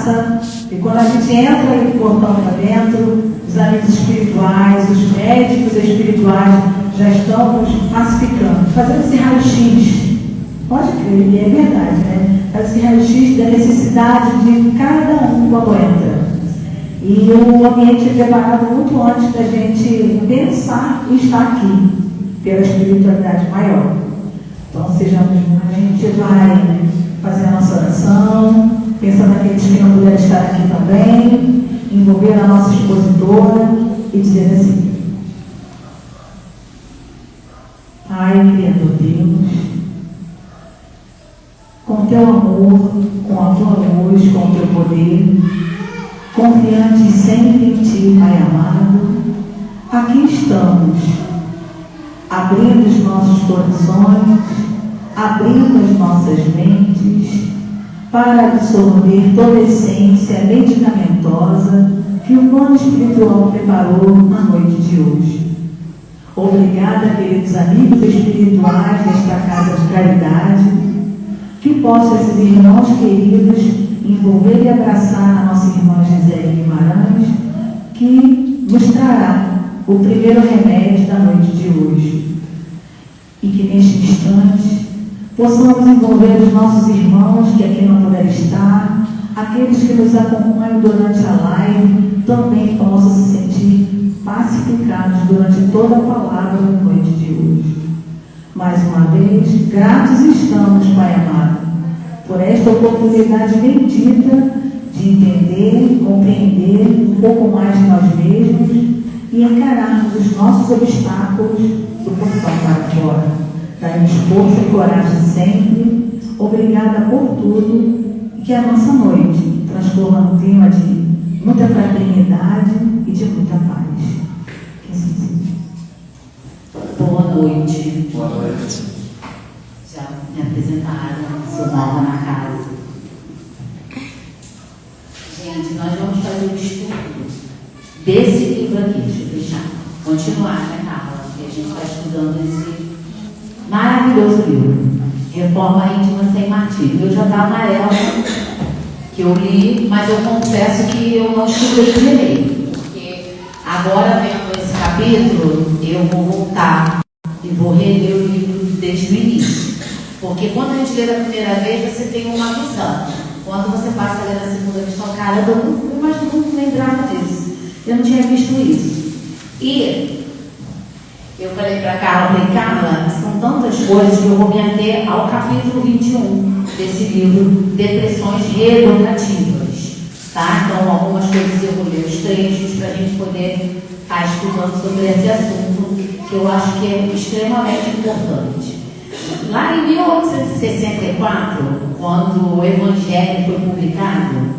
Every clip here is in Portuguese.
passa, e quando a gente entra e portão para dentro, os amigos espirituais, os médicos espirituais já estão nos pacificando, fazendo esse raio-x. Pode crer, e é verdade, né? Faz esse raio-x da necessidade de cada um quando entra. E o ambiente é preparado muito antes da gente pensar em estar aqui, pela espiritualidade maior. Então, a gente vai fazer a nossa oração, pensando naqueles que não puderem estar aqui também, envolver a nossa expositora e dizer assim: Pai, Criador Deus, com teu amor, com a tua luz, com o teu poder, confiante sempre em ti, Pai amado, aqui estamos, abrindo os nossos corações, abrindo as nossas mentes, para absorver toda a essência medicamentosa que o plano espiritual preparou na noite de hoje. Obrigada, queridos amigos espirituais desta casa de caridade, que possam esses irmãos queridos envolver e abraçar a nossa irmã Gisele Guimarães, que nos trará o primeiro remédio da noite de hoje. E que neste instante possamos envolver os nossos irmãos que aqui não puderam estar, aqueles que nos acompanham durante a live, também possam se sentir pacificados durante toda a palavra da noite de hoje. Mais uma vez, gratos estamos, Pai amado, por esta oportunidade bendita de entender, compreender um pouco mais de nós mesmos e encararmos os nossos obstáculos do portão para fora. Dá-nos força e coragem sempre. Obrigada por tudo e que a nossa noite transforma num clima de muita fraternidade e de muita paz. Que assim seja. Boa noite. Boa noite. Já me apresentaram, sou nova na casa. Gente, nós vamos fazer um estudo desse livro aqui. Deixa eu fechar. Continuar, né, Carla? Porque a gente está estudando esse maravilhoso livro, Reforma Íntima Sem Martírio. Eu já estava amarela, que eu li, mas eu confesso que eu não estudei direito, porque agora vendo esse capítulo, eu vou voltar e vou reler o livro desde o início. Porque quando a gente lê da primeira vez, você tem uma visão. Quando você passa a ler a segunda vez, fala, cara, eu não lembrava disso. Eu não tinha visto isso. E eu falei para Carla, são tantas coisas que eu vou me ater ao capítulo 21 desse livro, Depressões Reeducativas. Tá? Então, algumas coisas eu vou ler os trechos para a gente poder estar estudando sobre esse assunto, que eu acho que é extremamente importante. Lá em 1864, quando o Evangelho foi publicado,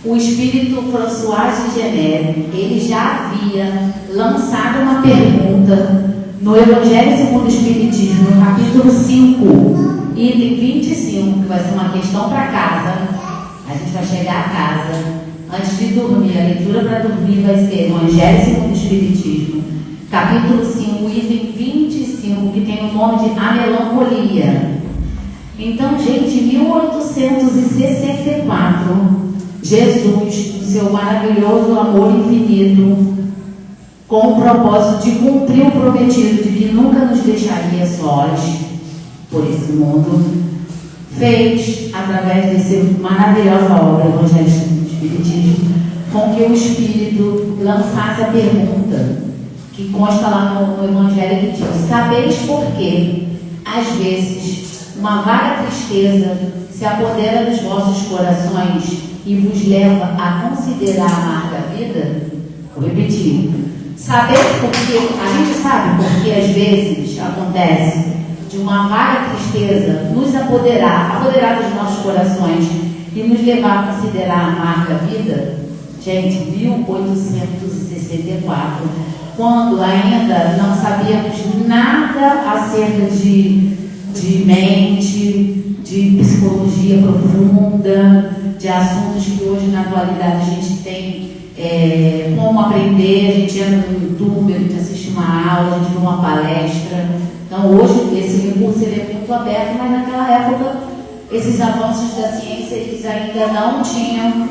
o espírito François de Geneve, ele já havia lançado uma pergunta no Evangelho segundo o Espiritismo, no capítulo 5, item 25, que vai ser uma questão para casa. A gente vai chegar a casa, antes de dormir, a leitura para dormir vai ser Evangelho segundo o Espiritismo, capítulo 5, item 25, que tem o nome de A Melancolia. Então, gente, em 1864, Jesus, no seu maravilhoso amor infinito, com o propósito de cumprir o prometido de que nunca nos deixaria sós por esse mundo, fez, através dessa maravilhosa obra, Evangelho do Espiritismo, com que o Espírito lançasse a pergunta, que consta lá no Evangelho, que diz: sabeis por que, às vezes, uma vaga tristeza se apodera dos vossos corações e vos leva a considerar amarga a vida? Vou repetir. Saber porque, a gente sabe porque às vezes acontece de uma vaga tristeza nos apoderar dos nossos corações e nos levar a considerar a amarga a vida? Gente, 1864, quando ainda não sabíamos nada acerca de mente, de psicologia profunda, de assuntos que hoje na atualidade a gente tem como aprender, a gente entra no YouTube, a gente assiste uma aula, a gente vê uma palestra. Então hoje esse recurso ele é muito aberto, mas naquela época esses avanços da ciência eles ainda não tinham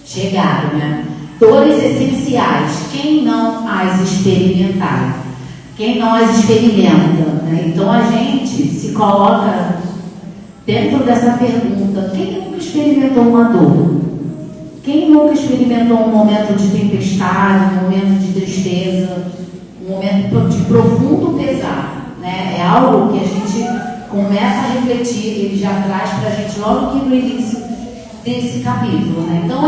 chegaram, né? Dores essenciais, quem não as experimentar? Quem não as experimenta, né? Então a gente se coloca dentro dessa pergunta: quem nunca experimentou uma dor? Quem nunca experimentou um momento de tempestade, um momento de tristeza, um momento de profundo pesar, né? É algo que a gente começa a refletir, ele já traz para a gente logo aqui no início desse capítulo, né? Então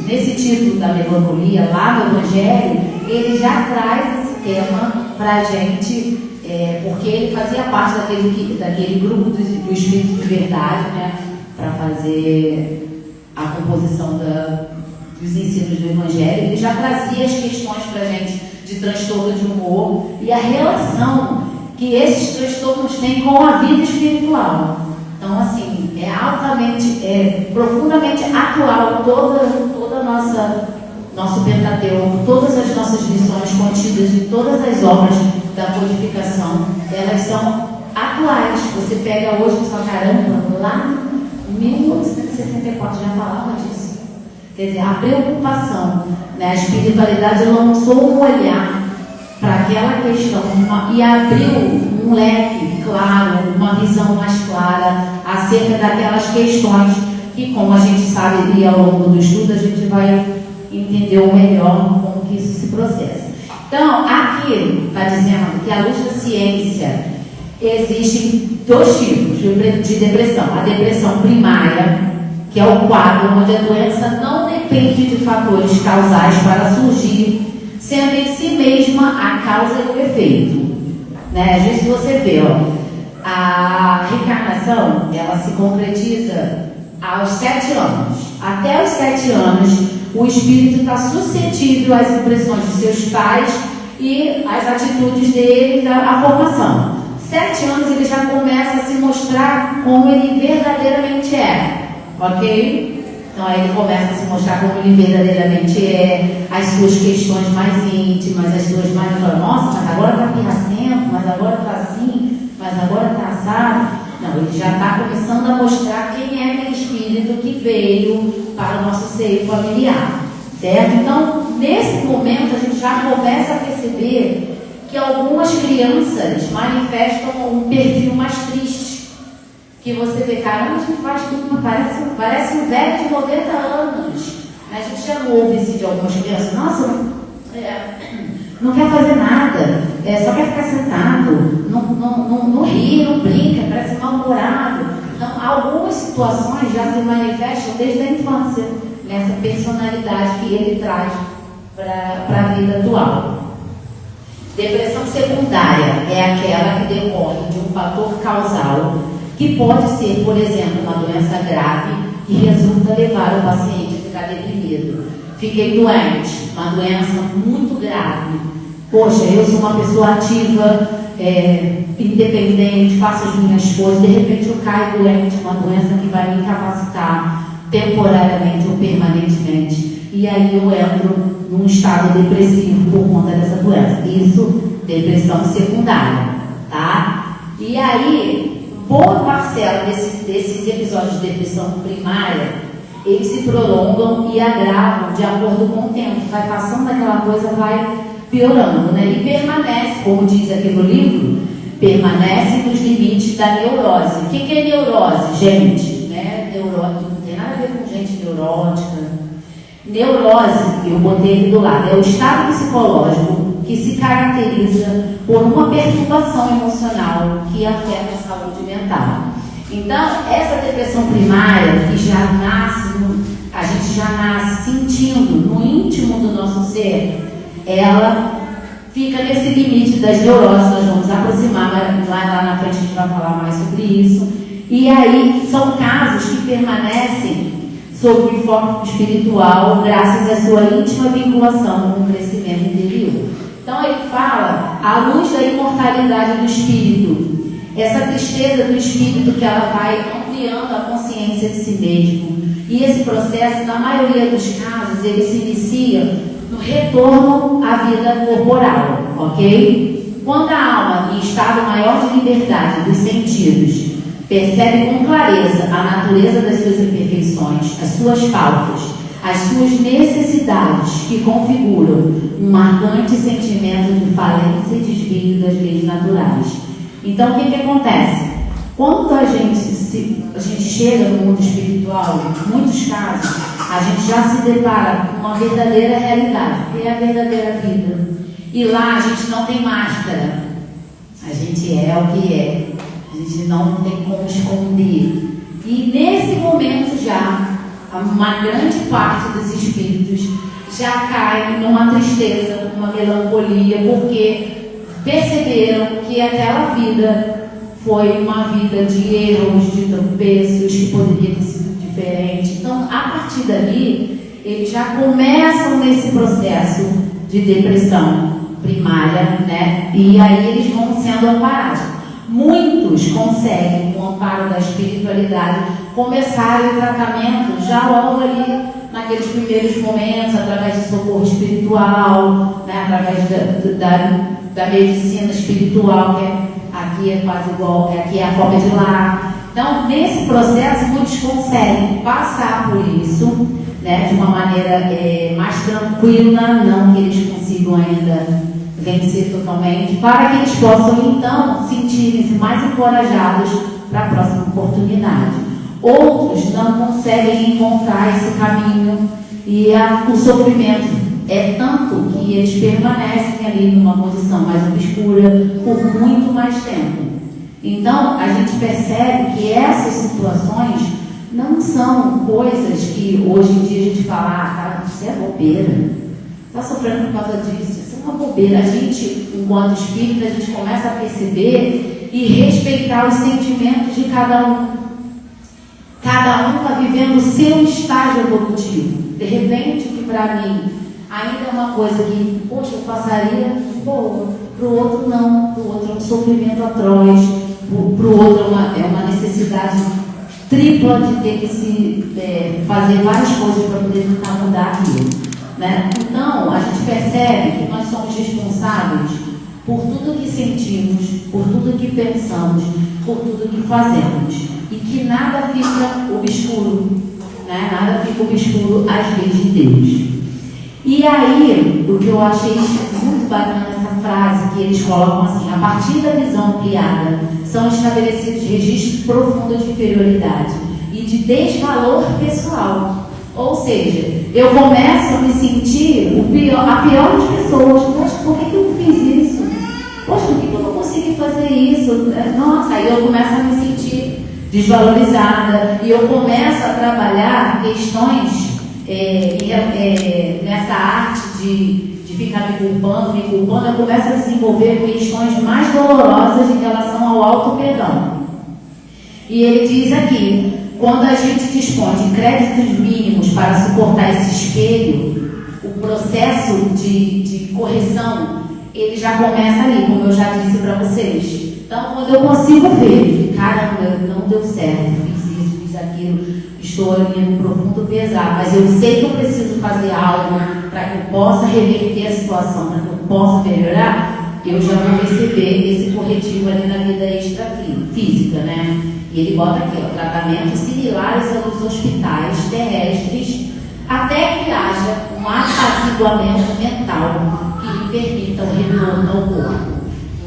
nesse título da melancolia, lá no Evangelho, ele já traz esse tema para a gente, porque ele fazia parte daquele grupo do Espírito de Verdade, né? Para fazer a composição dos ensinos do Evangelho. Ele já trazia as questões para a gente de transtorno de humor e a relação que esses transtornos têm com a vida espiritual. Então, assim, profundamente atual toda nosso Pentateuco, todas as nossas lições contidas em todas as obras da codificação, elas são atuais. Você pega hoje e fala: caramba, lá em 1874 já falava disso. Quer dizer, a preocupação, né? A espiritualidade lançou um olhar para aquela questão e abriu um leque claro, uma visão mais clara acerca daquelas questões que, como a gente sabe, e ao longo do estudo a gente vai entender melhor como que isso se processa. Então, aqui está dizendo que, à luz da ciência, existem dois tipos de depressão. A depressão primária, que é o quadro onde a doença não depende de fatores causais para surgir, sendo em si mesma a causa e o efeito. Né? Às vezes você vê, a reencarnação, ela se concretiza aos 7 anos. Até os 7 anos, o espírito está suscetível às impressões de seus pais e às atitudes dele, a formação. 7 anos ele já começa a se mostrar como ele verdadeiramente é, ok? Então aí ele começa a se mostrar como ele verdadeiramente é, as suas questões mais íntimas, as suas mais... Nossa, mas agora está pirracento, mas agora está assim, mas agora está assado. Não, ele já está começando a mostrar quem é aquele espírito que veio para o nosso seio familiar, certo? Então, nesse momento, a gente já começa a perceber que algumas crianças manifestam um perfil mais triste, que você vê, caramba, a gente faz tudo, parece um velho de 90 anos. A gente já não ouve isso de algumas crianças: nossa, não quer fazer nada, só quer ficar sentado, não ri, não brinca, parece mal-humorado. Então, algumas situações já se manifestam desde a infância, nessa personalidade que ele traz para a vida atual. Depressão secundária é aquela que decorre de um fator causal, que pode ser, por exemplo, uma doença grave que resulta levar o paciente a ficar deprimido. Fiquei doente, uma doença muito grave. Poxa, eu sou uma pessoa ativa, independente, faço as minhas coisas, de repente eu caio doente, uma doença que vai me incapacitar temporariamente ou permanentemente. E aí eu entro num estado depressivo por conta dessa doença. Isso, depressão secundária, tá? E aí, boa parcela desses episódios de depressão primária, eles se prolongam e agravam de acordo com o tempo. Vai passando aquela coisa, vai piorando, né? E permanece, como diz aqui no livro, permanece nos limites da neurose. O que é neurose, gente? Né? Neurose não tem nada a ver com gente neurótica. Neurose, eu botei aqui do lado, é o estado psicológico que se caracteriza por uma perturbação emocional que afeta a saúde mental. Então, essa depressão primária, que já nasce, a gente já nasce sentindo no íntimo do nosso ser, ela fica nesse limite das neuroses. Nós vamos aproximar, mas lá na frente a gente vai falar mais sobre isso. E aí, são casos que permanecem sob o enfoque espiritual, graças à sua íntima vinculação com o crescimento interior. Então, ele fala à luz da imortalidade do espírito, essa tristeza do espírito que ela vai ampliando a consciência de si mesmo. E esse processo, na maioria dos casos, ele se inicia no retorno à vida corporal, ok? Quando a alma, em estado maior de liberdade dos sentidos, percebe com clareza a natureza das suas imperfeições, as suas faltas, as suas necessidades, que configuram um marcante sentimento de falência e desvio das leis naturais. Então, o que acontece? Quando a gente chega no mundo espiritual, em muitos casos, a gente já se depara com uma verdadeira realidade, que é a verdadeira vida. E lá a gente não tem máscara, a gente é o que é, a gente não tem como esconder. E nesse momento já, uma grande parte dos espíritos já cai numa tristeza, numa melancolia, porque perceberam que aquela vida foi uma vida de erros, de tropeços, que poderia ter sido diferente. Então, a partir dali, eles já começam nesse processo de depressão primária, né? E aí eles vão sendo amparados. Muitos conseguem, com o amparo da espiritualidade, começar o tratamento já logo ali, naqueles primeiros momentos, através de socorro espiritual, né? Através da medicina espiritual, que aqui é quase igual, aqui é a cópia de lá. Então, nesse processo, muitos conseguem passar por isso, né, de uma maneira mais tranquila, não que eles consigam ainda vencer totalmente, para que eles possam, então, sentirem-se mais encorajados para a próxima oportunidade. Outros não conseguem encontrar esse caminho e o sofrimento é tanto que eles permanecem ali numa condição mais obscura por muito mais tempo. Então, a gente percebe que essas situações não são coisas que hoje em dia a gente fala, cara, isso é bobeira, está sofrendo por causa disso, isso é uma bobeira. A gente, enquanto espírita, a gente começa a perceber e respeitar os sentimentos de cada um. Cada um está vivendo o seu estágio evolutivo. De repente, que para mim ainda é uma coisa que, poxa, eu passaria boa, para o outro não, para o outro é um sofrimento atroz, para o outro é uma necessidade tripla de ter que fazer várias coisas para poder tentar mudar aquilo, né? Então, a gente percebe que nós somos responsáveis por tudo que sentimos, por tudo que pensamos, por tudo que fazemos, e que nada fica obscuro, né? Nada fica obscuro às leis de Deus. E aí, o que eu achei muito bacana nessa frase, que eles colocam assim: a partir da visão ampliada, são estabelecidos registros profundos de inferioridade e de desvalor pessoal. Ou seja, eu começo a me sentir a pior das pessoas. Poxa, por que eu fiz isso? Poxa, por que eu não consegui fazer isso? Nossa, aí eu começo a me sentir desvalorizada e eu começo a trabalhar questões nessa arte de ficar me culpando, eu começo a desenvolver questões mais dolorosas em relação ao auto-perdão. E ele diz aqui: quando a gente dispõe de créditos mínimos para suportar esse espelho, o processo de correção, ele já começa ali, como eu já disse para vocês. Então, quando eu consigo ver, caramba, não deu certo, fiz isso, fiz aquilo, estou ali no profundo pesar, mas eu sei que eu preciso fazer algo para que eu possa reverter a situação, para que eu possa melhorar, eu já vou receber esse corretivo ali na vida extrafísica, né? E ele bota aqui, ó, tratamentos similares aos hospitais terrestres, até que haja um apaziguamento mental que me permita o retorno ao corpo.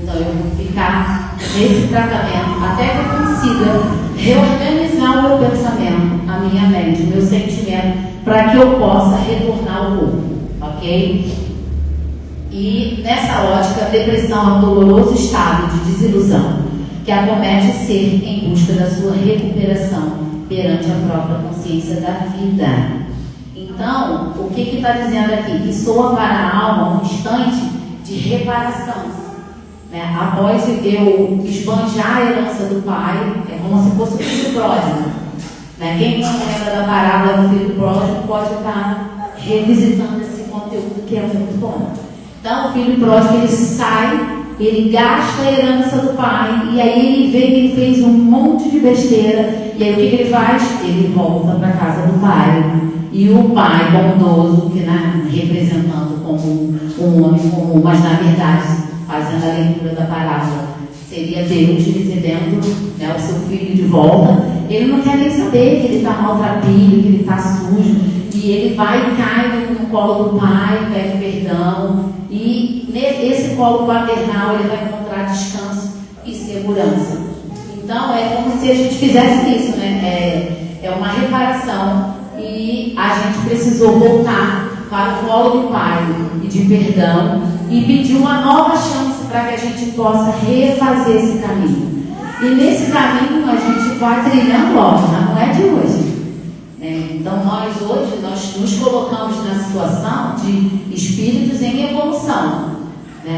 Então eu vou ficar nesse tratamento até que eu consiga reorganizar o meu pensamento, a minha mente, o meu sentimento, para que eu possa retornar ao corpo, ok? E nessa ótica, a depressão é um doloroso estado de desilusão que acomete o ser em busca da sua recuperação perante a própria consciência da vida. Então, o que está dizendo aqui? Que soa para a alma um instante de reparação, né? Após eu esbanjar a herança do pai, é como se fosse o filho pródigo, né? Quem não lembra da parábola do filho pródigo pode estar revisitando esse conteúdo, que é muito bom. Então, o filho pródigo, ele sai, ele gasta a herança do pai, e aí ele vê que ele fez um monte de besteira, e aí o que ele faz? Ele volta para a casa do pai. E o pai bondoso, que representando como um homem comum, mas na verdade, fazendo a leitura da parábola, seria Deus recebendo, né, o seu filho de volta. Ele não quer nem saber que ele está maltrapilho, que ele está sujo, e que ele vai e cai no colo do pai, pede perdão, e nesse colo paternal ele vai encontrar descanso e segurança. Então é como se a gente fizesse isso, né? É uma reparação e a gente precisou voltar para o colo do pai e de perdão e pedir uma nova chance para que a gente possa refazer esse caminho. E nesse caminho a gente vai trilhando, não é de hoje. Então nós hoje nos colocamos na situação de espíritos em evolução.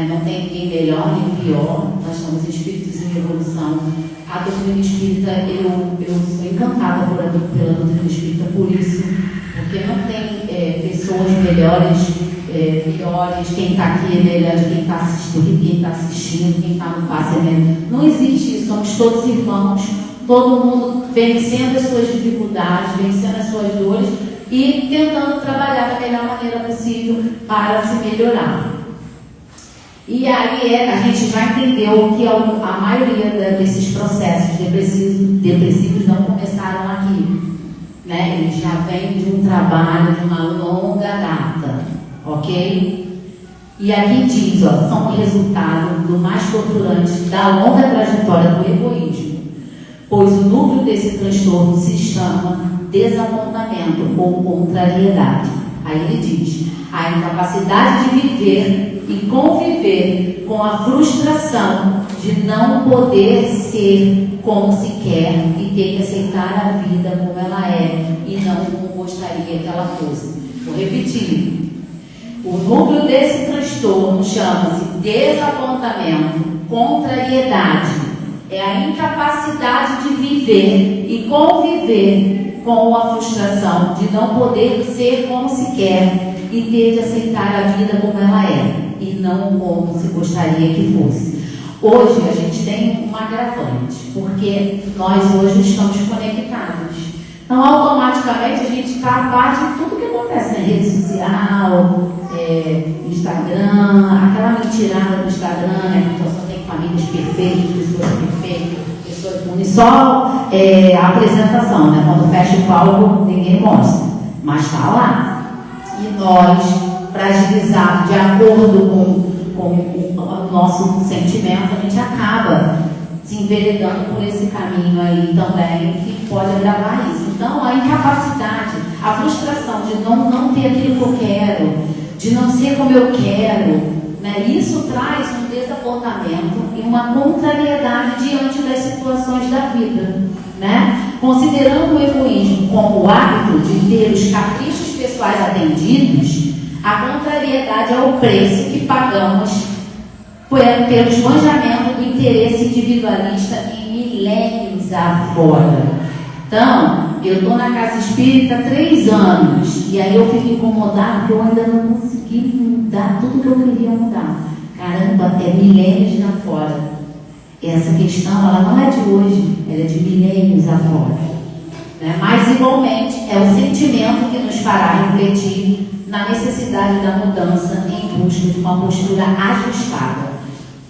Não tem ninguém melhor nem pior, nós somos espíritos em evolução. A doutrina espírita, eu sou encantada pela doutrina espírita por isso, porque não tem pessoas melhores, piores, quem está aqui é melhor de quem está assistindo, quem está no passe é melhor. Não existe isso, somos todos irmãos, todo mundo vencendo as suas dificuldades, vencendo as suas dores e tentando trabalhar da melhor maneira possível para se melhorar. E aí a gente já entendeu que a maioria desses processos depressivos não começaram aqui, né? Eles já vêm de um trabalho, de uma longa data, ok? E aqui diz, são o resultado do mais torturante da longa trajetória do egoísmo, pois o núcleo desse transtorno se chama desapontamento ou contrariedade. Aí ele diz, a incapacidade de viver e conviver com a frustração de não poder ser como se quer e ter que aceitar a vida como ela é e não como gostaria que ela fosse. Vou repetir. O núcleo desse transtorno chama-se desapontamento, contrariedade. É a incapacidade de viver e conviver com a frustração de não poder ser como se quer e ter de aceitar a vida como ela é e não como se gostaria que fosse. Hoje a gente tem um agravante, porque nós hoje estamos conectados. Então automaticamente a gente está a par de tudo que acontece na rede social, Instagram, aquela mentirada do Instagram, né? Que só tem famílias perfeitas, pessoas perfeitas, pessoas bonitas, só a apresentação, né? Quando fecha o palco ninguém mostra, mas está lá. E nós, fragilizados de acordo com o nosso sentimento, a gente acaba se enveredando por esse caminho aí também, que pode agravar isso. Então, a incapacidade, a frustração de não ter aquilo que eu quero, de não ser como eu quero, né? Isso traz um desapontamento e uma contrariedade diante das situações da vida, né? Considerando o egoísmo como o hábito de ter os caprichos pessoais atendidos, a contrariedade é o preço que pagamos pelo esbanjamento do interesse individualista em milênios afora. Então, eu estou na casa espírita há 3 anos e aí eu fico incomodada porque eu ainda não consegui mudar tudo que eu queria mudar. Caramba, é milênios afora. Essa questão, ela não é de hoje, ela é de milênios afora. Né? Mas, igualmente, é o sentimento que nos fará refletir na necessidade da mudança em busca de uma postura ajustada.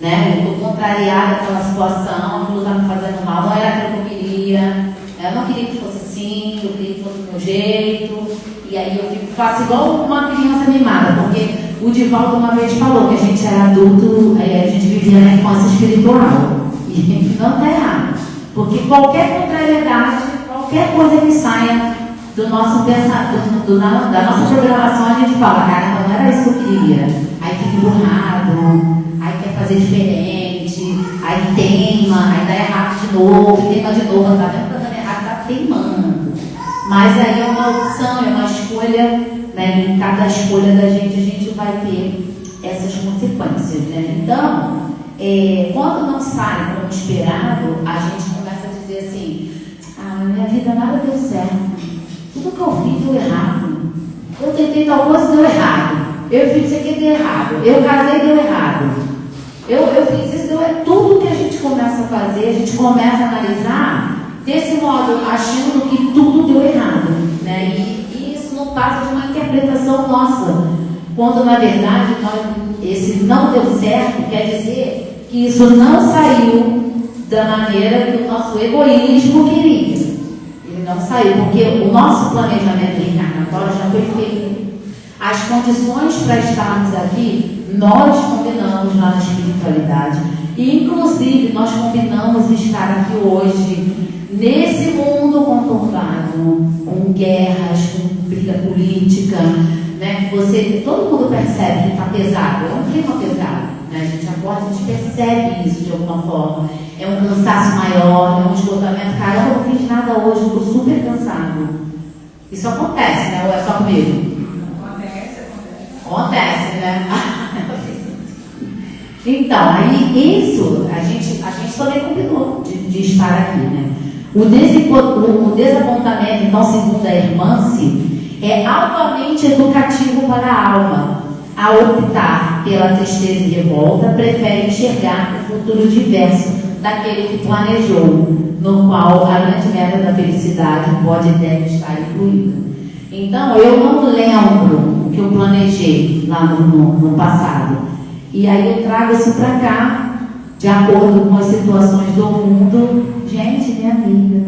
Né? Eu estou contrariada pela situação, aquilo está me fazendo mal, não era aquilo que eu queria, eu não queria que fosse assim, eu queria que fosse do meu jeito, e aí eu faço igual uma criança mimada, porque o Divaldo uma vez falou que a gente era adulto, a gente vivia na infância espiritual, e não está errado, porque qualquer contrariedade, qualquer coisa que saia do nosso pensamento, da nossa programação, a gente fala, cara, não era isso que eu queria, aí fica emburrado, aí quer fazer diferente, aí teima, aí dá errado de novo, teima de novo, tá vendo que tá dando errado, tá teimando. Mas aí é uma opção, é uma escolha, né? Em cada escolha da gente vai ter essas consequências, né? Então, quando não sai como esperado, a gente começa a dizer assim, minha vida nada deu certo, tudo que eu fiz deu errado, eu tentei tal coisa, deu errado. Eu fiz isso aqui, deu errado. Eu casei, deu errado. Eu fiz isso, deu errado. Tudo que a gente começa a fazer, a gente começa a analisar desse modo, achando que tudo deu errado. Né? E isso não passa de uma interpretação nossa. Quando, na verdade, esse não deu certo, quer dizer que isso não saiu da maneira que o nosso egoísmo queria. Ele não saiu, porque o nosso planejamento reencarnatório qual já foi feita. As condições para estarmos aqui, nós combinamos lá na espiritualidade. E, inclusive, nós combinamos estar aqui hoje, nesse mundo conturbado, com guerras, com briga política, né? Todo mundo percebe que está pesado, é um clima pesado, né? A gente acorda, a gente percebe isso de alguma forma. É um cansaço maior, é um esgotamento. Caramba, eu não fiz nada hoje, estou super cansado. Isso acontece, né? Ou é só comigo? Acontece, né? Então, aí isso, a gente também combinou de estar aqui, né? O desapontamento, então, segundo a Hermance, é altamente educativo para a alma. Ao optar pela tristeza e revolta, prefere enxergar o futuro diverso daquele que planejou, no qual a grande meta da felicidade pode e deve estar incluída. Então, eu não lembro o que eu planejei lá no passado. E aí eu trago isso para cá, de acordo com as situações do mundo. Gente, minha amiga,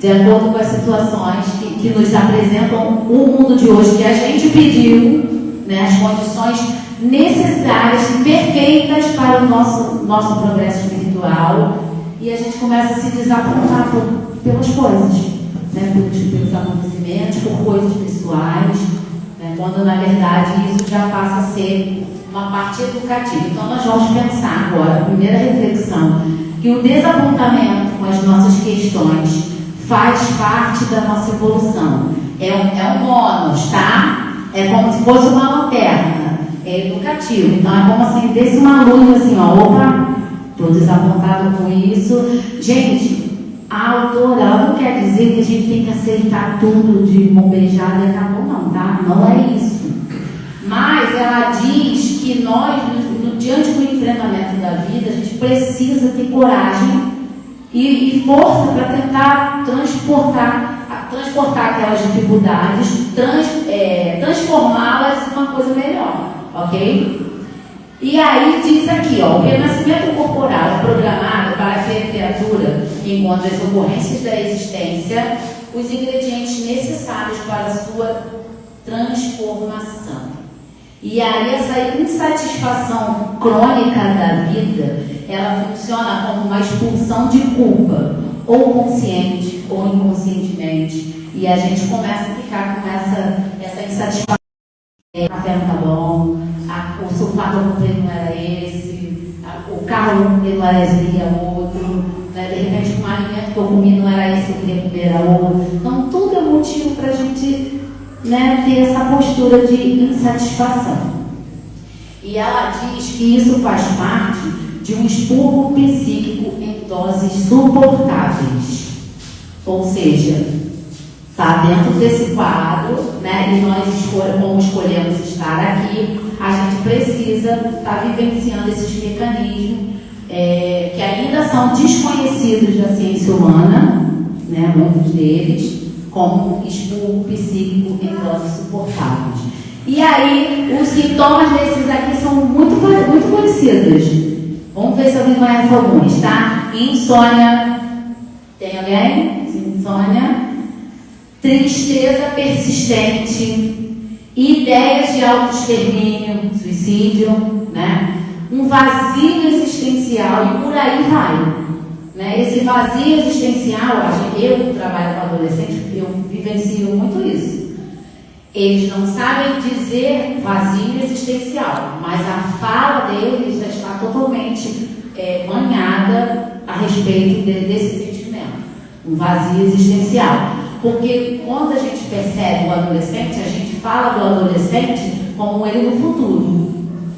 de acordo com as situações que nos apresentam o mundo de hoje, que a gente pediu, né, as condições necessárias e perfeitas para o nosso progresso espiritual, e a gente começa a se desapontar pelas coisas, né, pelos acontecimentos, por coisas pessoais, né, quando na verdade isso já passa a ser uma parte educativa. Então nós vamos pensar agora, a primeira reflexão, que o desapontamento com as nossas questões faz parte da nossa evolução. É um bônus, tá? É como se fosse uma lanterna. É educativo. Então é como assim, desse uma luz assim, ó, opa, estou desapontado com isso. Gente, a autora não quer dizer que a gente tem que aceitar tudo de mão beijada e acabou, não, tá? Não é isso. Mas ela diz que nós, diante do enfrentamento da vida, a gente precisa ter coragem e força para tentar transportar aquelas dificuldades, transformá-las em uma coisa melhor, ok? E aí diz aqui, ó, o renascimento corporal é programado para que a criatura encontre as ocorrências da existência, os ingredientes necessários para a sua transformação. E aí essa insatisfação crônica da vida, ela funciona como uma expulsão de culpa, ou consciente ou inconscientemente. E a gente começa a ficar com essa insatisfação. O café não tá bom, o sofá que eu comprei não era esse, o carro não era esse, ele é outro, né? De repente o alimento que eu comi não era esse que eu queria comer, era outro. Então tudo é motivo para a gente, né, ter essa postura de insatisfação. E ela diz que isso faz parte de um expurgo psíquico em doses suportáveis. Ou seja, está dentro desse quadro, né, e nós, como escolhemos estar aqui, a gente precisa estar vivenciando esses mecanismos que ainda são desconhecidos da ciência humana, né, muitos deles, como um expurgo psíquico em doses suportáveis. E aí, os sintomas desses aqui são muito conhecidos. Vamos ver se alguém conhece alguns, tá? Insônia. Tem alguém? Insônia. Tristeza persistente. Ideias de autoextermínio, suicídio, né? Um vazio existencial e por aí vai. Né? Esse vazio existencial, eu trabalho com adolescentes, eu vivencio muito isso. Eles não sabem dizer vazio existencial, mas a fala deles já está totalmente banhada a respeito desse sentimento, um vazio existencial. Porque quando a gente percebe o adolescente, a gente fala do adolescente como ele no futuro.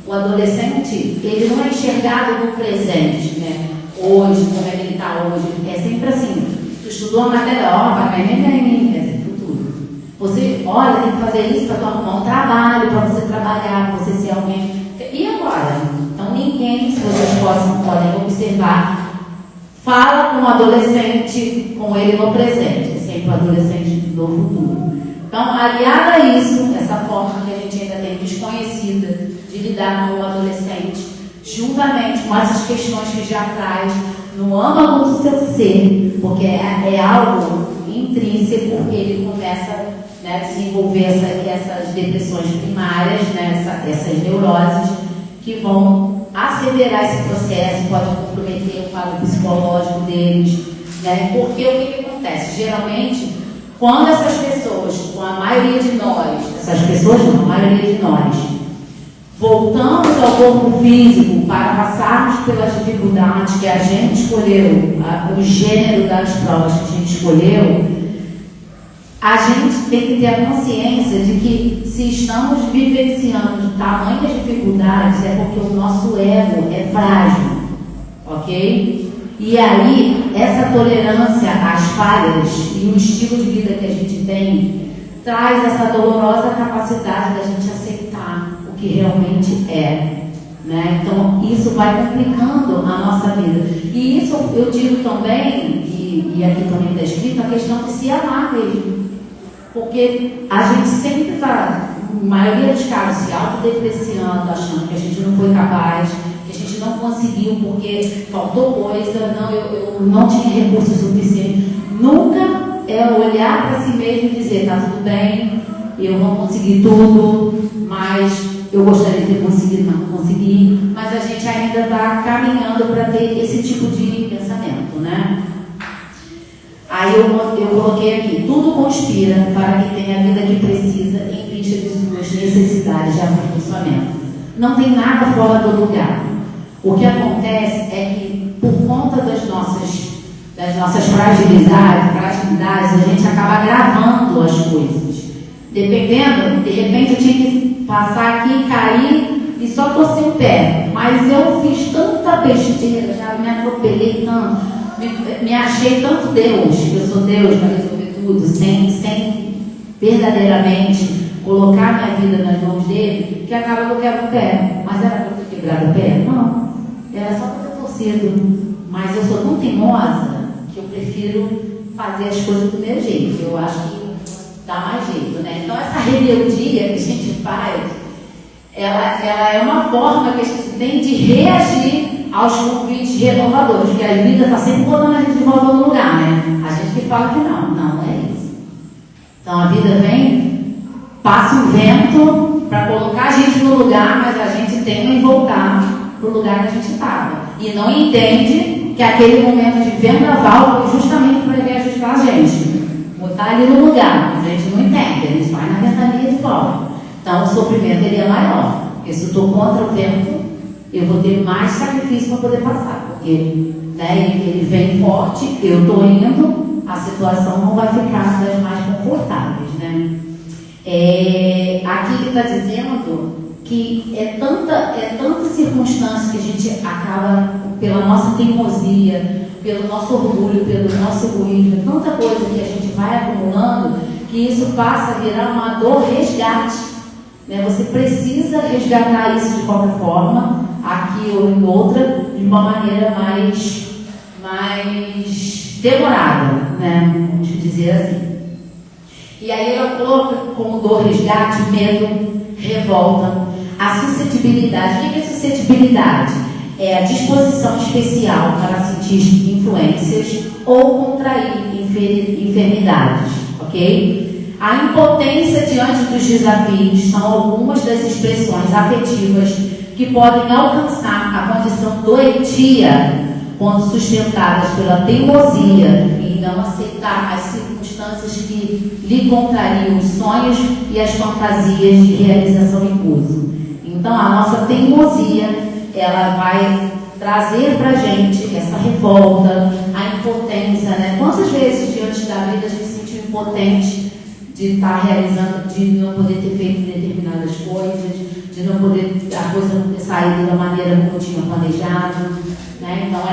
O adolescente, ele não é enxergado no presente, né? Hoje, como é que ele está hoje, é sempre assim. Tu estudou a matéria, vai cair nem quer dizer, futuro. Você, olha, tem que fazer isso para tu arrumar um trabalho, para você trabalhar, para você ser alguém. E agora? Então ninguém, se vocês podem observar, fala com o adolescente, com ele no presente, é sempre o adolescente do futuro. Então, aliado a isso, essa forma que a gente ainda tem desconhecida de lidar com o adolescente, juntamente com essas questões que já traz no âmago do seu ser, porque é algo intrínseco, porque ele começa, né, né, desenvolver essas depressões primárias, né, essas neuroses que vão acelerar esse processo, pode comprometer o quadro psicológico deles, né? Porque o que acontece? Geralmente, quando essas pessoas, com a maioria de nós, essas pessoas não, a maioria de nós, voltamos ao corpo físico para passarmos pelas dificuldades que a gente escolheu, o gênero das provas que a gente escolheu, a gente tem que ter a consciência de que se estamos vivenciando tamanhas dificuldades é porque o nosso ego é frágil, ok? E aí, essa tolerância às falhas e o estilo de vida que a gente tem traz essa dolorosa capacidade da gente aceitar o que realmente é, né? Então, isso vai complicando a nossa vida. E isso eu digo também, e aqui também está escrito, a questão de se amar mesmo. Porque a gente sempre está, na maioria dos casos, se autodepreciando, achando que a gente não foi capaz, que a gente não conseguiu porque faltou coisa, não, eu não tinha recursos suficientes. Nunca é olhar para si mesmo e dizer, tá tudo bem, eu não consegui tudo, mas eu gostaria de ter conseguido, mas não consegui. Mas a gente ainda está caminhando para ter esse tipo de pensamento, né? Aí eu coloquei aqui, tudo conspira para que tenha a vida que precisa em vista de suas necessidades de aperfeiçoamento. Não tem nada fora do lugar. O que acontece é que, por conta das nossas fragilidades, a gente acaba gravando as coisas. Dependendo, de repente eu tinha que passar aqui, cair e só torcer o pé. Mas eu fiz tanta besteira, já me atropelei tanto. Me achei tanto Deus, que eu sou Deus para resolver tudo, sem verdadeiramente colocar minha vida nas mãos dele, que acaba que eu quebro o pé. Mas era para eu ter quebrado o pé? Não, era só para ter torcido. Mas eu sou tão teimosa que eu prefiro fazer as coisas do meu jeito. Eu acho que dá mais jeito, né? Então essa rebeldia que a gente faz, ela é uma forma que a gente tem de reagir aos convites renovadores, porque a vida está sempre botando a gente de volta no lugar, né? A gente que fala que não é isso. Então a vida vem, passa o vento para colocar a gente no lugar, mas a gente tem que voltar para o lugar que a gente estava. E não entende que aquele momento de vendaval foi justamente para reajustar a gente. Botar ali no lugar, mas a gente não entende, a gente vai na ventania de volta. Então o sofrimento ele é maior. Porque se eu estou contra o vento, eu vou ter mais sacrifício para poder passar, porque né, ele vem forte, eu estou indo, a situação não vai ficar das mais confortáveis, né? Aqui ele está dizendo que é tanta circunstância que a gente acaba, pela nossa teimosia, pelo nosso orgulho, pelo nosso egoísmo, tanta coisa que a gente vai acumulando, que isso passa a virar uma dor resgate. Né? Você precisa resgatar isso de qualquer forma, aqui ou em outra, de uma maneira mais demorada, né? Vamos dizer assim. E aí ela coloca como dor, resgate, medo, revolta, a suscetibilidade. O que é suscetibilidade? É a disposição especial para sentir influências ou contrair enfermidades, ok? A impotência diante dos desafios são algumas das expressões afetivas que podem alcançar a condição doentia quando sustentadas pela teimosia e não aceitar as circunstâncias que lhe contrariam os sonhos e as fantasias de realização em curso. Então, a nossa teimosia, ela vai trazer para a gente essa revolta, a impotência, né? Quantas vezes diante da vida a gente se sentiu impotente de estar realizando, de não poder ter feito determinadas coisas, de não poder, a coisa não ter saído da maneira como eu tinha planejado, né? Então a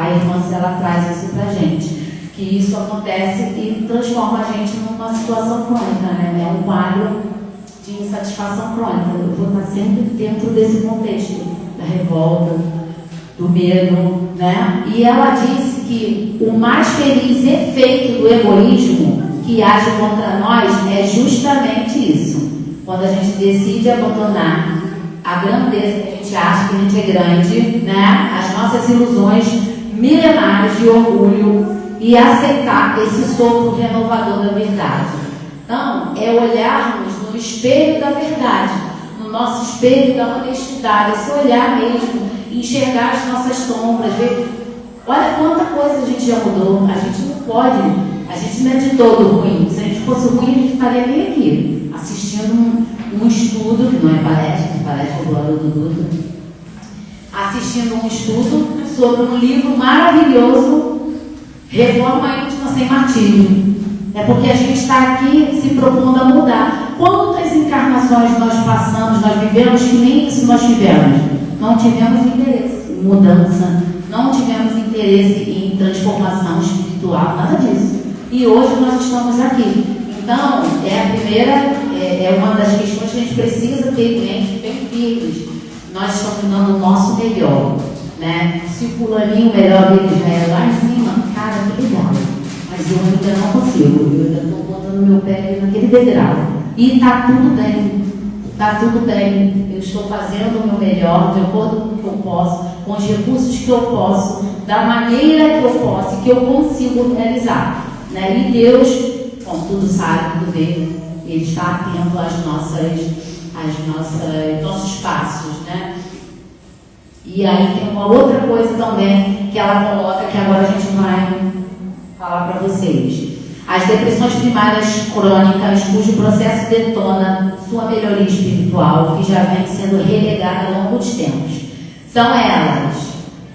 irmã ela traz isso pra gente, que isso acontece e transforma a gente numa situação crônica, né? É um quadro de insatisfação crônica. Eu vou estar sempre dentro desse contexto da revolta, do medo, né? E ela disse que o mais feliz efeito do egoísmo que age contra nós é justamente isso. Quando a gente decide abandonar a grandeza que a gente acha que a gente é grande, né? As nossas ilusões milenares de orgulho e aceitar esse sopro renovador da verdade. Então, é olharmos no espelho da verdade, no nosso espelho da honestidade, esse olhar mesmo, enxergar as nossas sombras, ver, olha quanta coisa a gente já mudou, a gente não pode, a gente não é de todo ruim, se a gente fosse ruim a gente estaria nem aqui, assistindo um estudo, que não é palestra do Glória do Dutra, assistindo um estudo sobre um livro maravilhoso, Reforma Íntima Sem Martírio. É porque a gente está aqui se propondo a mudar. Quantas encarnações nós passamos, nós vivemos que nem isso nós tivemos? Não tivemos interesse em mudança, não tivemos interesse em transformação espiritual, nada disso. E hoje nós estamos aqui. Então, é a primeira, é uma das questões que a gente precisa ter em mente bem firmes. Nós estamos dando o nosso melhor, né? Se o fulaninho melhor dele já é lá em cima, cara, que legal. Mas eu ainda não consigo, eu ainda estou botando meu pé naquele degrau. E está tudo bem, está tudo bem. Eu estou fazendo o meu melhor, de acordo com o que eu posso, com os recursos que eu posso, da maneira que eu posso e que eu consigo realizar. Né? E Deus, como tudo sabe, tudo vê, Ele está atento às nossos passos, né? E aí tem uma outra coisa também que ela coloca, que agora a gente vai falar para vocês. As depressões primárias crônicas, cujo processo detona sua melhoria espiritual, que já vem sendo relegada ao longo dos tempos. São elas: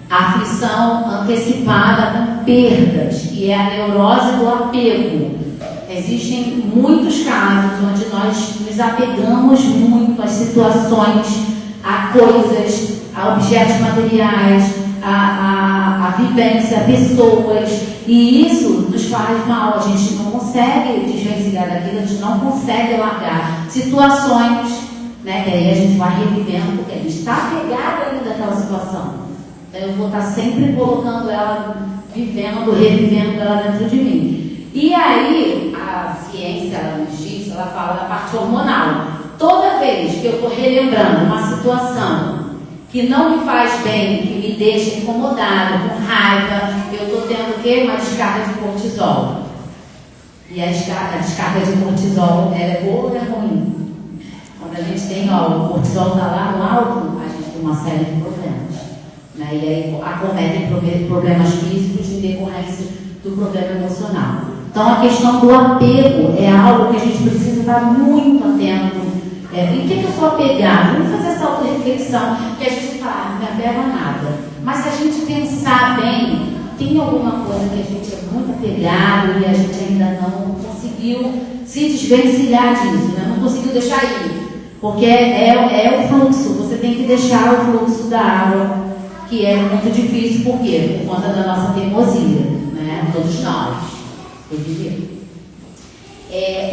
a aflição antecipada com perdas, que é a neurose do apego. Existem muitos casos onde nós nos apegamos muito às situações, a coisas, a objetos materiais, a vivência, a pessoas, e isso nos faz mal. A gente não consegue desvencilhar daquilo, a gente não consegue largar situações, né? Que aí a gente vai revivendo, porque a gente está apegado ainda àquela situação. Então eu vou estar sempre colocando ela, vivendo, revivendo ela dentro de mim. E aí a ciência, ela nos diz, ela fala da parte hormonal. Toda vez que eu estou relembrando uma situação que não me faz bem, que me deixa incomodado, com raiva, eu estou tendo o quê? Uma descarga de cortisol. E a descarga de cortisol, ela é boa ou é ruim? Quando a gente tem, o cortisol está lá no alto, a gente tem uma série de problemas. Né? E aí acometem problemas físicos em decorrência do problema emocional. Então a questão do apego é algo que a gente precisa estar muito atento. Em que eu sou apegado? Vamos fazer essa auto-reflexão, que a gente fala, não me apego a nada. Mas se a gente pensar bem, tem alguma coisa que a gente é muito apegado e a gente ainda não conseguiu se desvencilhar disso, né? Não conseguiu deixar ir. Porque é o fluxo, você tem que deixar o fluxo da água, que é muito difícil, por quê? Por conta da nossa teimosia, né? Todos nós.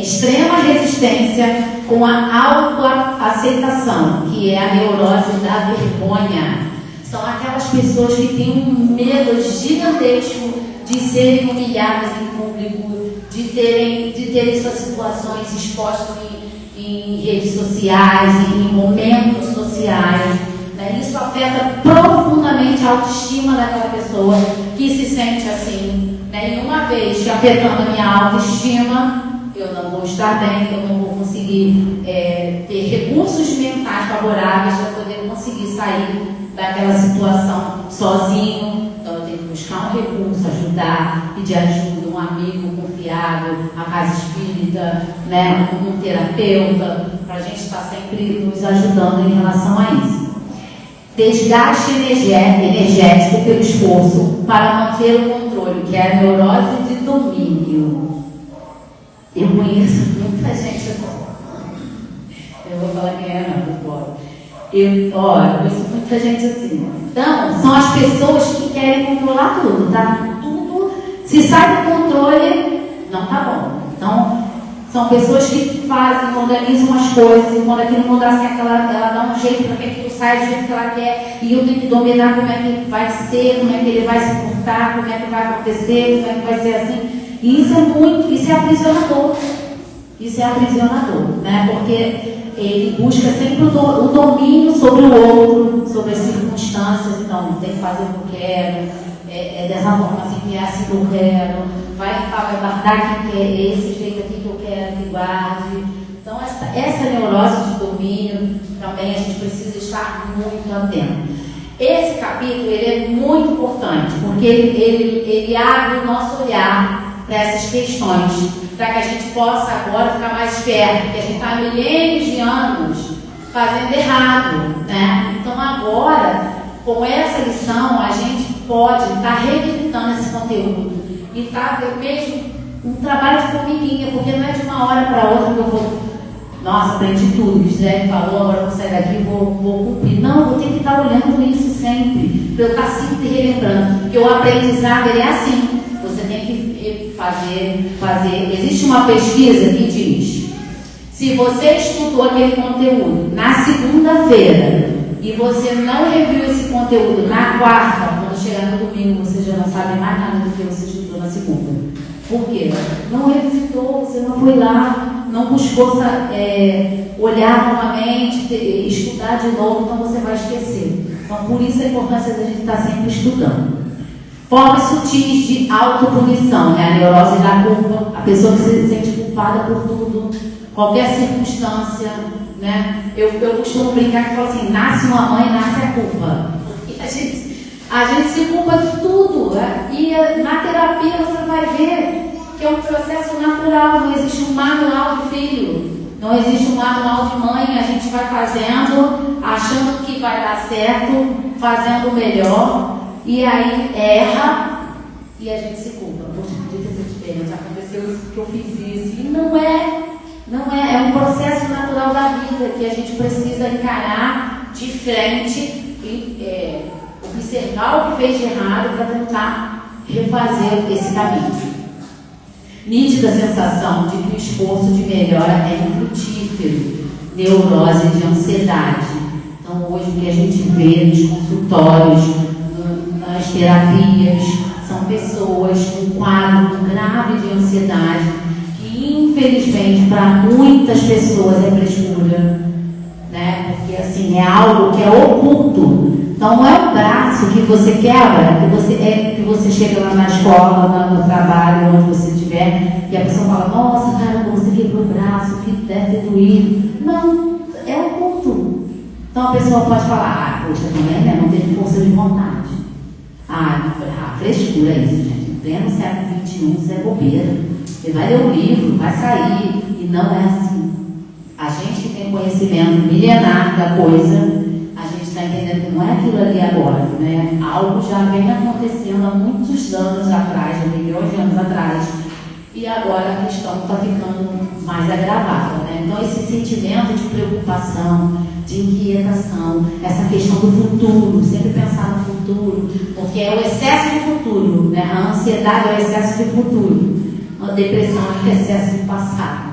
Extrema resistência com a autoaceitação, que é a neurose da vergonha. São aquelas pessoas que têm um medo gigantesco de serem humilhadas em público, de terem suas situações expostas em redes sociais, em momentos sociais. Né? Isso afeta profundamente a autoestima daquela pessoa que se sente assim. Né? E uma vez que afetando a minha autoestima, eu não vou estar bem, eu não vou conseguir ter recursos mentais favoráveis para poder conseguir sair daquela situação sozinho. Então eu tenho que buscar um recurso, ajudar, pedir ajuda, um amigo confiável, a casa espírita, né? Um terapeuta, para a gente estar sempre nos ajudando em relação a isso. Desgaste energético pelo esforço para manter o controle, que é a neurose de domínio. Eu conheço muita gente assim. Eu vou falar quem é, não pode. Eu conheço muita gente assim. Então, são as pessoas que querem controlar tudo, tá? Tudo, se sai do controle, não tá bom. Então, são pessoas que fazem, organizam as coisas, e quando aquilo não dá certo, ela dá um jeito para que aquilo saia do jeito que ela quer, e eu tenho que dominar como é que vai ser, como é que ele vai se comportar, como é que vai acontecer, como é que vai ser assim. E isso é aprisionador. Isso é aprisionador, né? Porque ele busca sempre o domínio sobre o outro, sobre as circunstâncias. Então, tem que fazer o que eu quero, dessa forma assim que é assim que eu quero, vai guardar quem quer, esse jeito aqui que eu quero, guarde. Então, essa neurose de domínio também a gente precisa estar muito atento. Esse capítulo ele é muito importante, porque ele abre o nosso olhar para essas questões, para que a gente possa agora ficar mais esperto, porque a gente está há milênios de anos fazendo errado, né? Então agora, com essa lição, a gente pode estar revisitando esse conteúdo e estar mesmo um trabalho de formiguinha, porque não é de uma hora para outra que eu vou, nossa, aprendi tudo, o Gisele falou, agora eu vou sair daqui e vou cumprir. Não, eu vou ter que estar olhando isso sempre, para eu estar sempre relembrando, porque o aprendizado ele é assim, você tem que fazer. Existe uma pesquisa que diz, se você estudou aquele conteúdo na segunda-feira e você não reviu esse conteúdo na quarta, quando chegar no domingo você já não sabe mais nada do que você estudou na segunda. Por quê? Não revisitou, você não foi lá, não buscou olhar novamente, estudar de novo, então você vai esquecer. Então, por isso a importância da gente estar sempre estudando. Formas sutis de autopunição, né? A neurose da culpa, a pessoa que se sente culpada por tudo, qualquer circunstância, né? Eu costumo brincar que falo assim, nasce uma mãe, nasce a culpa. Porque a gente se culpa de tudo, né? E na terapia você vai ver que é um processo natural, não existe um manual de filho, não existe um manual de mãe, a gente vai fazendo, achando que vai dar certo, fazendo o melhor, e aí erra e a gente se culpa. Poxa, podia ter sido diferente, aconteceu isso porque eu fiz isso. E não é um processo natural da vida que a gente precisa encarar de frente e observar o que fez de errado para tentar refazer esse caminho. Nítida sensação de que o esforço de melhora é infrutífero, neurose de ansiedade. Então, hoje o que a gente vê nos consultórios, nas terapias, são pessoas com quadro grave de ansiedade, que infelizmente para muitas pessoas é frescura, né? Porque assim, é algo que é oculto. Então não é um braço que você quebra, que você chega lá na escola, no trabalho, onde você estiver, e a pessoa fala, nossa, cara, você quebrou o braço, que deve ter doído. Não, é oculto. Então a pessoa pode falar, poxa, também, né, não teve força de vontade. Frescura é isso, gente. Em pleno século XXI, isso é bobeira. Você vai ler o livro, vai sair, e não é assim. A gente que tem conhecimento milenar da coisa, a gente está entendendo que não é aquilo ali agora, né? Algo já vem acontecendo há muitos anos atrás, há milhões de anos atrás, e agora a questão está ficando mais agravada, né? Então esse sentimento de preocupação, de inquietação, essa questão do futuro, sempre pensar no futuro, porque é o excesso de futuro, né? A ansiedade é o excesso de futuro, a depressão é o excesso de passado.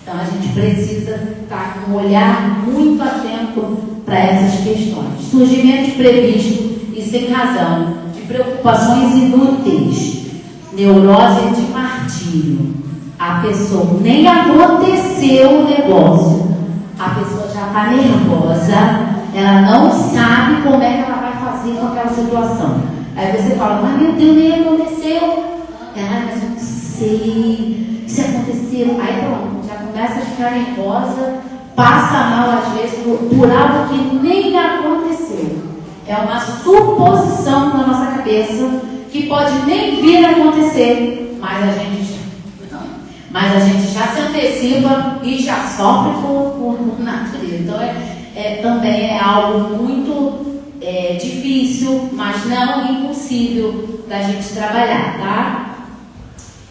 Então a gente precisa estar com um olhar muito atento para essas questões. Surgimento imprevisto e sem razão de preocupações inúteis, neurose de martírio. A pessoa nem aconteceu o negócio, a pessoa já está nervosa, ela não sabe como é que ela vai fazer com aquela situação. Aí você fala, mas meu Deus, nem aconteceu. Ela, mas eu não sei se aconteceu. Aí pronto, já começa a ficar nervosa, passa mal às vezes por algo que nem aconteceu. É uma suposição na nossa cabeça que pode nem vir a acontecer, mas a gente já se antecipa e já sofre por natureza. Então também é algo muito difícil, mas não impossível da gente trabalhar, tá?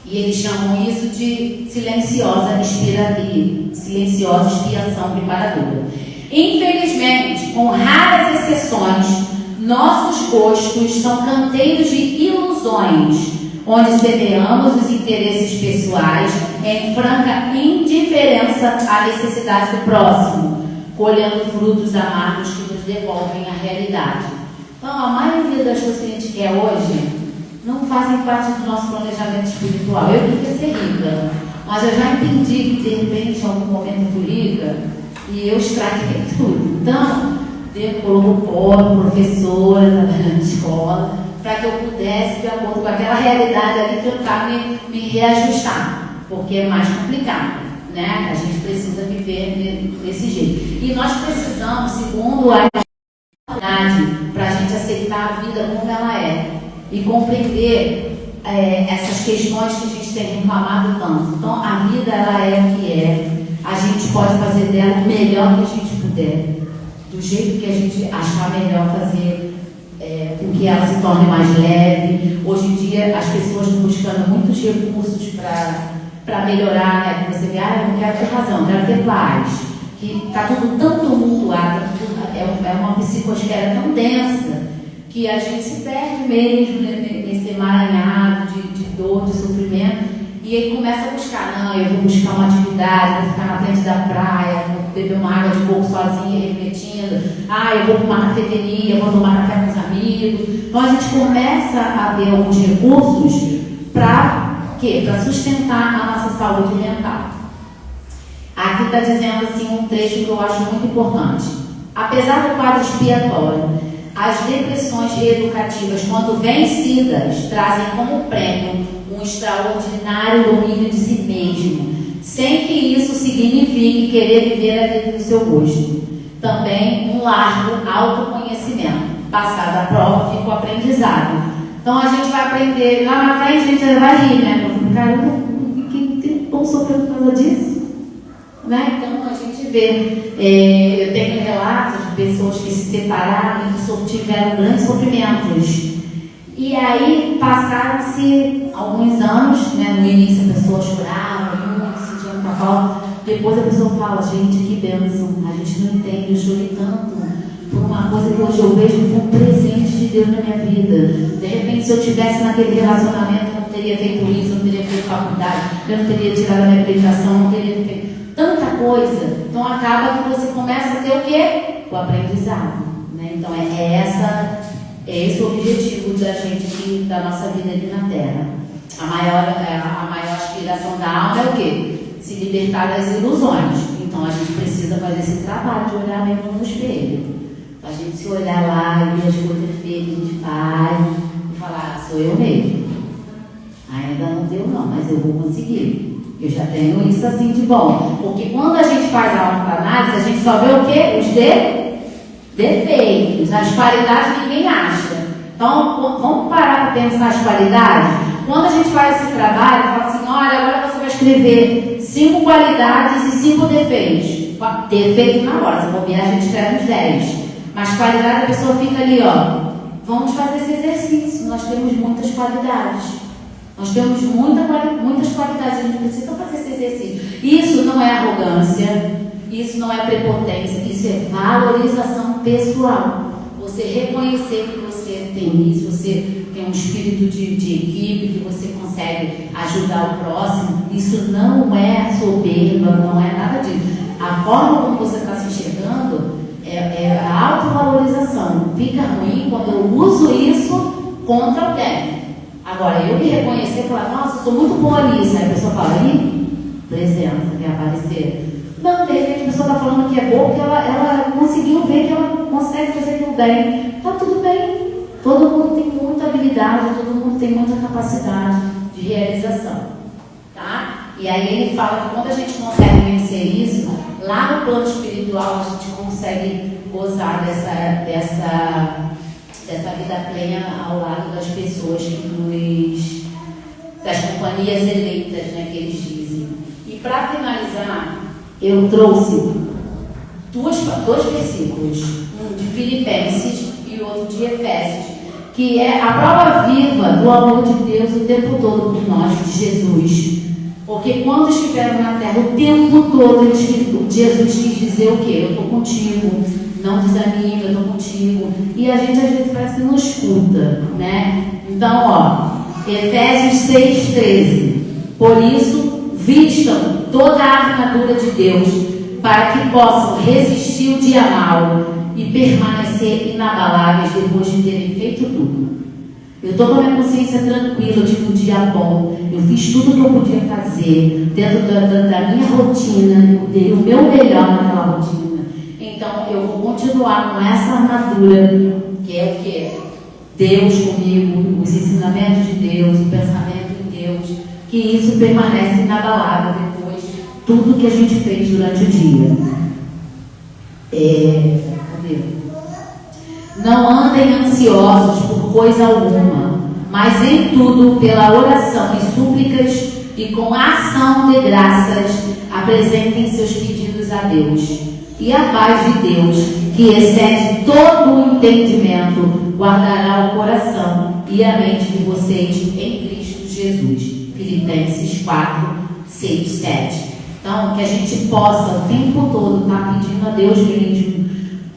E eles chamam isso de silenciosa expiação preparadora. Infelizmente, com raras exceções, nossos gostos são canteiros de ilusões, onde semeamos os interesses pessoais em franca indiferença à necessidade do próximo, colhendo frutos amargos que nos devolvem a realidade. Então, a maioria das coisas que a gente quer hoje não fazem parte do nosso planejamento espiritual. Eu queria ser rica, mas eu já entendi que de repente em algum momento eu fui rica e eu estraguei tudo. Então, Deus colocou professora na escola para que eu pudesse, de acordo com aquela realidade ali, tentar me reajustar, porque é mais complicado, né? A gente precisa viver desse jeito. E nós precisamos, segundo a verdade, para a gente aceitar a vida como ela é e compreender essas questões que a gente tem reclamado tanto. Então, a vida, ela é o que é. A gente pode fazer dela o melhor que a gente puder, do jeito que a gente achar melhor fazer, com que ela se torne mais leve. Hoje em dia, as pessoas estão buscando muitos recursos para melhorar, né? Você vê, eu não quero ter razão, eu quero ter paz. Que está tudo tão tumultuado, é uma psicosfera tão densa, que a gente se perde mesmo nesse emaranhado de dor, de sofrimento. E aí começa a buscar, não, eu vou buscar uma atividade, vou ficar na frente da praia, vou beber uma água de coco sozinha, refletindo. Eu vou para uma cafeteria, vou tomar café com os amigos. Então a gente começa a ver alguns recursos para quê? Para sustentar a nossa saúde mental. Aqui está dizendo assim um trecho que eu acho muito importante. Apesar do quadro expiatório, as depressões reeducativas, quando vencidas, trazem como prêmio um extraordinário domínio de si mesmo, sem que isso signifique querer viver a vida do seu gosto. Também um largo autoconhecimento. Passada a prova, fica o aprendizado. Então a gente vai aprender, lá na frente a gente vai rir, né? Caramba, que bom sofrer por causa disso? Né? Então a gente vê, eu tenho relatos de pessoas que se separaram e que tiveram grandes sofrimentos. E aí passaram-se alguns anos, né? No início a pessoa chorava muito, sentia muita falta. Depois a pessoa fala, gente, que bênção, a gente não entende, eu chorei tanto por uma coisa que hoje eu vejo que foi um presente de Deus na minha vida. De repente, se eu tivesse naquele relacionamento, eu não teria feito isso, eu não teria feito faculdade, eu não teria tirado a minha habilitação, não teria feito tanta coisa. Então acaba que você começa a ter o quê? O aprendizado, né? Então é esse o objetivo da gente, da nossa vida aqui na Terra. A maior aspiração da alma é o quê? Se libertar das ilusões. Então a gente precisa fazer esse trabalho de olhar mesmo no espelho. A gente se olhar lá e ver as coisas feias que a gente faz e falar, sou eu mesmo. Ainda não deu não, mas eu vou conseguir. Eu já tenho isso assim de bom. Porque quando a gente faz a autoanálise, a gente só vê o quê? Os defeitos. As qualidades ninguém acha. Então, vamos parar para pensar as qualidades? Quando a gente faz esse trabalho, fala assim, olha, agora você vai escrever 5 qualidades e 5 defeitos. Defeito na hora, se bobear, a gente escreve uns 10. Mas qualidade, a pessoa fica ali, ó. Vamos fazer esse exercício. Nós temos muitas qualidades. Nós temos muitas qualidades. A gente precisa fazer esse exercício. Isso não é arrogância. Isso não é prepotência. Isso é valorização pessoal. Você reconhecer que você tem isso. Você tem um espírito de equipe, que você consegue ajudar o próximo. Isso não é soberba, não é nada disso. A forma como você está se enxergando é a autovalorização. Fica ruim quando eu uso isso contra alguém. Agora, eu me reconhecer e falar, nossa, eu sou muito boa nisso. Aí a pessoa fala, presença, quer aparecer. Não, de repente a pessoa está falando que é boa porque ela conseguiu ver que ela consegue fazer aquilo bem. Está tudo bem. Todo mundo tem muita habilidade, todo mundo tem muita capacidade de realização. Tá? E aí ele fala que quando a gente consegue vencer isso, lá no plano espiritual a gente consegue gozar dessa vida plena ao lado das pessoas das companhias eleitas, né, que eles dizem. E para finalizar, eu trouxe dois versículos, um de Filipenses e o outro de Efésios, que é a prova viva do amor de Deus o tempo todo por nós, de Jesus. Porque quando estiveram na terra o tempo todo, Jesus quis dizer o quê? Eu estou contigo, não desanime, eu estou contigo. E a gente às vezes parece que não escuta, né? Então, ó, Efésios 6,13. Por isso, vistam toda a armadura de Deus, para que possam resistir o dia mau e permanecer inabaláveis depois de terem feito tudo. Eu estou com a minha consciência tranquila, eu tive um dia bom, eu fiz tudo o que eu podia fazer, dentro da minha rotina, eu dei o meu melhor naquela rotina. Então, eu vou continuar com essa armadura, que é o que? Deus comigo, os ensinamentos de Deus, o pensamento de Deus, que isso permanece inabalável depois tudo que a gente fez durante o dia. Não andem ansiosos por coisa alguma, mas em tudo, pela oração e súplicas e com a ação de graças, apresentem seus pedidos a Deus. E a paz de Deus, que excede todo o entendimento, guardará o coração e a mente de vocês em Cristo Jesus. Filipenses 4, 6, 7. Então, que a gente possa o tempo todo estar pedindo a Deus mesmo.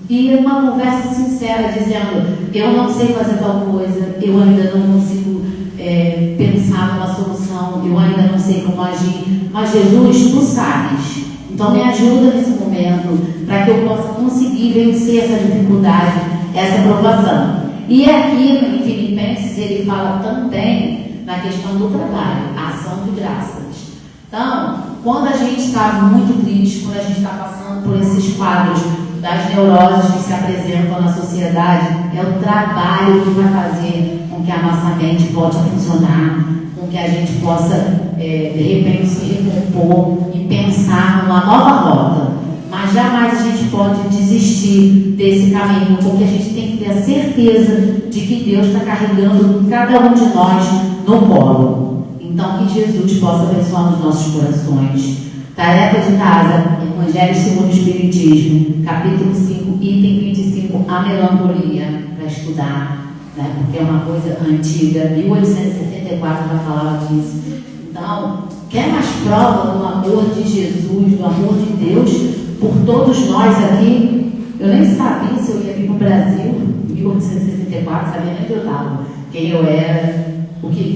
E uma conversa sincera, dizendo: eu não sei fazer tal coisa, eu ainda não consigo pensar numa solução, eu ainda não sei como agir, mas Jesus, tu sabes. Então me ajuda nesse momento, para que eu possa conseguir vencer essa dificuldade, essa provação. E aqui em Filipenses ele fala também na questão do trabalho, a ação de graças. Então, quando a gente está muito triste, quando a gente está passando por esses quadros das neuroses que se apresentam na sociedade, é o trabalho que vai fazer com que a nossa mente volte a funcionar, com que a gente possa, de repente, se recompor e pensar numa nova rota. Mas jamais a gente pode desistir desse caminho, porque a gente tem que ter a certeza de que Deus está carregando cada um de nós no colo. Então, que Jesus possa abençoar os nossos corações. Tarefa de casa, Evangelho segundo o Espiritismo, capítulo 5, item 25, a melancolia, para estudar, né? Porque é uma coisa antiga, 1864 já falava disso. Então, quer mais prova do amor de Jesus, do amor de Deus por todos nós aqui? Eu nem sabia se eu ia vir para o Brasil em 1864, sabia nem onde eu estava, quem eu era,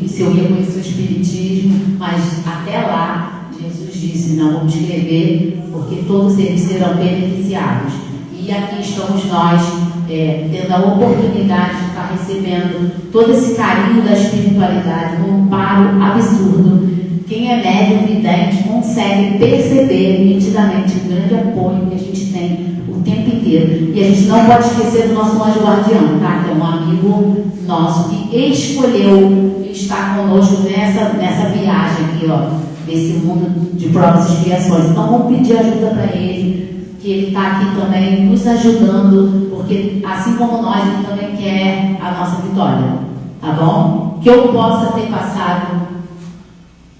se eu ia conhecer o Espiritismo, mas até lá Jesus disse: não vamos escrever, porque todos eles serão beneficiados. E aqui estamos nós, tendo a oportunidade de estar recebendo todo esse carinho da espiritualidade, um amparo absurdo. Quem é médium vidente consegue perceber nitidamente o grande apoio que a gente tem o tempo inteiro. E a gente não pode esquecer do nosso anjo guardião, tá? Que é um amigo nosso que escolheu estar conosco nessa viagem aqui, ó, desse mundo de provas e expiações. Então vamos pedir ajuda para ele, que ele está aqui também nos ajudando, porque assim como nós, ele também quer a nossa vitória, tá bom? Que eu possa ter passado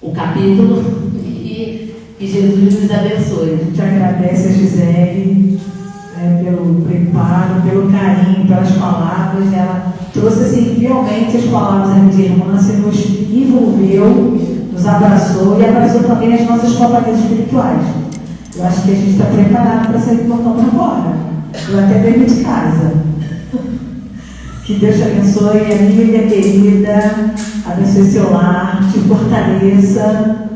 o capítulo e Jesus nos abençoe. A gente agradece a Gisele pelo preparo, pelo carinho, pelas palavras. Ela trouxe assim fielmente as palavras de irmã, se nos envolveu, nos abraçou e abraçou também as nossas companhias espirituais. Eu acho que a gente está preparado para sair do portão para fora. Eu até dentro de casa. Que Deus te abençoe, amiga querida, abençoe seu lar, te fortaleça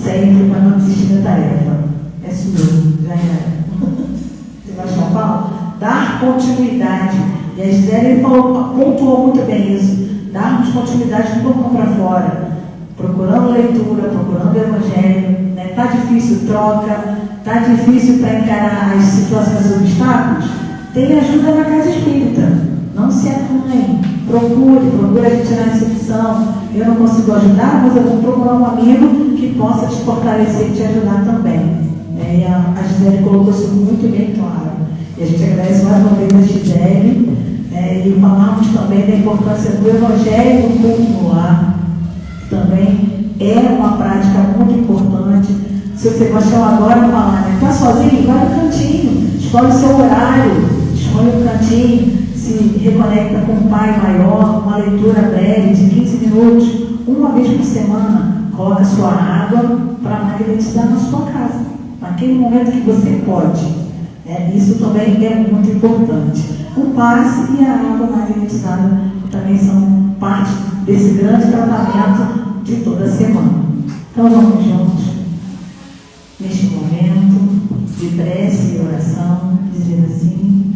sempre para não desistir da tarefa. É sua, já era. Sebastião Paulo, dar continuidade. E a Gisele pontuou muito bem isso. Darmos continuidade do portão para fora. Procurando leitura, procurando o Evangelho, né? Tá difícil, troca, tá difícil para encarar as situações e obstáculos, tem ajuda na casa espírita, não se acanhe, procure a gente na recepção. Eu não consigo ajudar, mas eu vou procurar um amigo que possa te fortalecer e te ajudar também. E a Gisele colocou isso muito bem claro, e a gente agradece mais uma vez a Gisele, e falamos também da importância do Evangelho no culto no lar. Também é uma prática muito importante. Se você gostou agora de falar, né? Está sozinho? Vai no cantinho, escolhe o seu horário, escolhe o cantinho, se reconecta com um pai maior, uma leitura breve de 15 minutos, uma vez por semana, coloca sua água para magnetizar na sua casa, naquele momento que você pode. Isso também é muito importante. O passe e a água magnetizada também são parte desse grande tratamento de toda semana. Então vamos juntos, neste momento de prece e oração, dizer assim: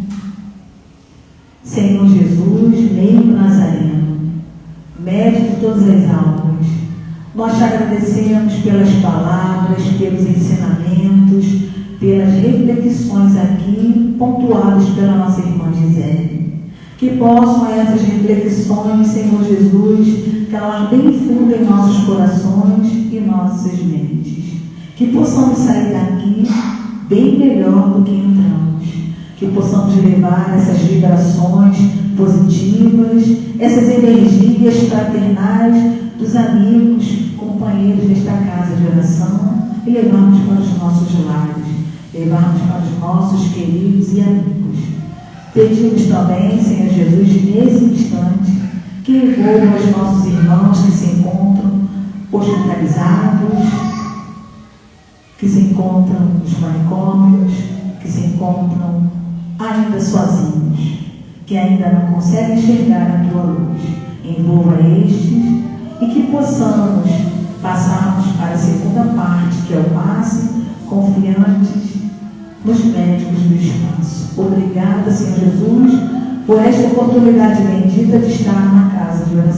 Senhor Jesus, meio Nazareno, médico de todas as almas, nós te agradecemos pelas palavras, pelos ensinamentos, pelas reflexões aqui pontuadas pela nossa irmã Gisele. Que possam essas reflexões, Senhor Jesus, calar bem fundo em nossos corações e nossas mentes. Que Que possamos sair daqui bem melhor do que entramos. Que possamos levar essas vibrações positivas, essas energias fraternais dos amigos, companheiros desta casa de oração e levarmos para os nossos lares, levarmos para os nossos queridos e amigos. Pedimos também, Senhor Jesus, nesse instante, que envolva os nossos irmãos que se encontram hospitalizados, que se encontram nos manicômios, que se encontram ainda sozinhos, que ainda não conseguem enxergar a tua luz. Envolva estes e que possamos passarmos para a segunda parte, que é o passe, confiantes nos médicos do espaço. Obrigada, Senhor Jesus, por esta oportunidade bendita de estar na casa de oração.